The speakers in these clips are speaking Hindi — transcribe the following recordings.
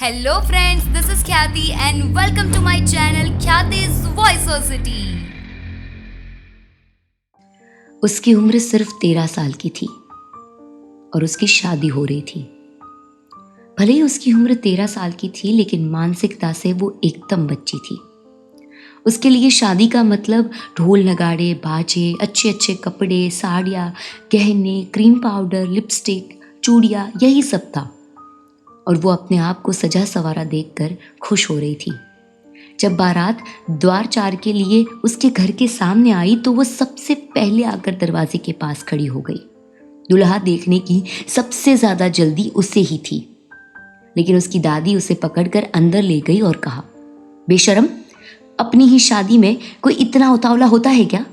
Hello friends, this is Khyati and welcome to my channel Khyati's Voiceosity। उसकी उम्र सिर्फ 13 साल की थी और उसकी शादी हो रही थी। भले ही उसकी उम्र 13 साल की थी, लेकिन मानसिकता से वो एकदम बच्ची थी। उसके लिए शादी का मतलब ढोल नगाड़े, बाजे, अच्छे अच्छे कपड़े, साड़ियाँ, गहने, क्रीम पाउडर, लिपस्टिक, चूड़ियाँ, यही सब था। और वो अपने आप को सजा सवारा देखकर खुश हो रही थी। जब बारात द्वार चार के लिए उसके घर के सामने आई तो वो सबसे पहले आकर दरवाजे के पास खड़ी हो गई। दुल्हा देखने की सबसे ज्यादा जल्दी उसे ही थी, लेकिन उसकी दादी उसे पकड़कर अंदर ले गई और कहा, बेशरम, अपनी ही शादी में कोई इतना उतावला होता है क्या?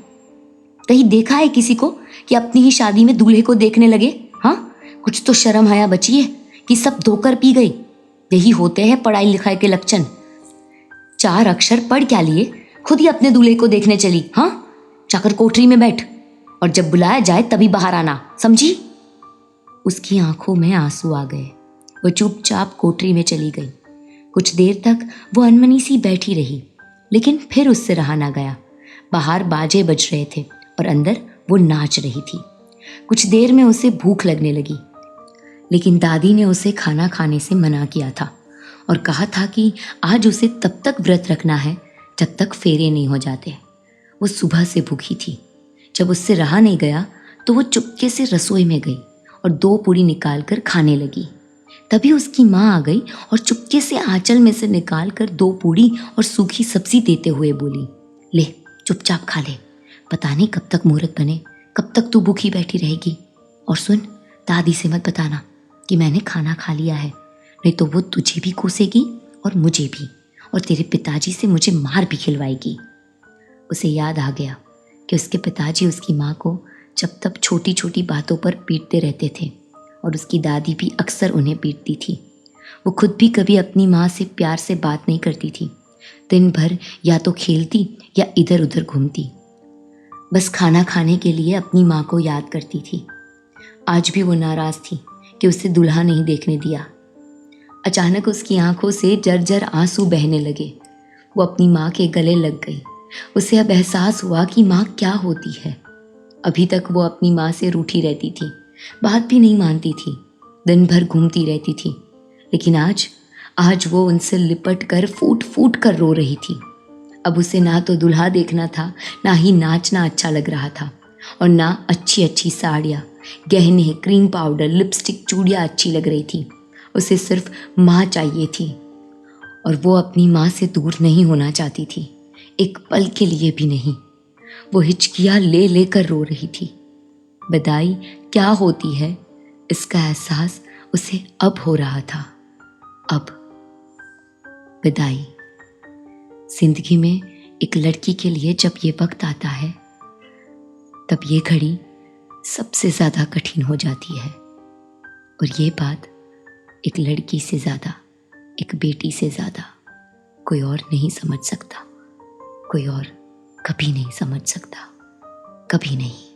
कहीं देखा है किसी को कि अपनी ही शादी में दूल्हे को देखने लगे? हाँ, कुछ तो शर्म हया बची है कि सब धोकर पी गई। यही होते हैं पढ़ाई लिखाई के लक्षण। 4 अक्षर पढ़ क्या लिए, खुद ही अपने दूल्हे को देखने चली। हाँ, जाकर कोठरी में बैठ और जब बुलाया जाए तभी बाहर आना, समझी? उसकी आंखों में आंसू आ गए। वो चुपचाप कोठरी में चली गई। कुछ देर तक वो अनमनी सी बैठी रही, लेकिन फिर उससे रहा ना गया। बाहर बाजे बज रहे थे और अंदर वो नाच रही थी। कुछ देर में उसे भूख लगने लगी, लेकिन दादी ने उसे खाना खाने से मना किया था और कहा था कि आज उसे तब तक व्रत रखना है जब तक फेरे नहीं हो जाते। वो सुबह से भूखी थी। जब उससे रहा नहीं गया तो वो चुपके से रसोई में गई और 2 पूड़ी निकाल कर खाने लगी। तभी उसकी माँ आ गई और चुपके से आंचल में से निकाल कर 2 पूड़ी और सूखी सब्जी देते हुए बोली, ले चुपचाप खा ले, पता नहीं कब तक मुहूर्त बने, कब तक तू भूखी बैठी रहेगी। और सुन, दादी से मत बताना कि मैंने खाना खा लिया है, नहीं तो वो तुझे भी कोसेगी और मुझे भी, और तेरे पिताजी से मुझे मार भी खिलवाएगी। उसे याद आ गया कि उसके पिताजी उसकी माँ को जब तक छोटी छोटी बातों पर पीटते रहते थे और उसकी दादी भी अक्सर उन्हें पीटती थी। वो खुद भी कभी अपनी माँ से प्यार से बात नहीं करती थी। दिन भर या तो खेलती या इधर उधर घूमती, बस खाना खाने के लिए अपनी माँ को याद करती थी। आज भी वो नाराज़ थी कि उसे दुल्हा नहीं देखने दिया। अचानक उसकी आंखों से जर्जर आंसू बहने लगे। वो अपनी माँ के गले लग गई। उसे अब एहसास हुआ कि माँ क्या होती है। अभी तक वो अपनी माँ से रूठी रहती थी, बात भी नहीं मानती थी, दिन भर घूमती रहती थी, लेकिन आज वो उनसे लिपट कर फूट फूट कर रो रही थी। अब उसे ना तो दुल्हा देखना था, ना ही नाचना अच्छा लग रहा था, और ना अच्छी अच्छी साड़ियाँ, गहने, क्रीम पाउडर, लिपस्टिक, चूड़ियाँ अच्छी लग रही थी। उसे सिर्फ माँ चाहिए थी, और वो अपनी माँ से दूर नहीं होना चाहती थी, एक पल के लिए भी नहीं। वो हिचकियाँ ले लेकर रो रही थी। विदाई क्या होती है, इसका एहसास उसे अब हो रहा था। अब विदाई। जिंदगी में एक लड़की के लिए जब ये वक्त आता है, तब ये घड़ी सबसे ज़्यादा कठिन हो जाती है। और ये बात एक लड़की से ज़्यादा, एक बेटी से ज़्यादा कोई और नहीं समझ सकता, कोई और कभी नहीं समझ सकता, कभी नहीं।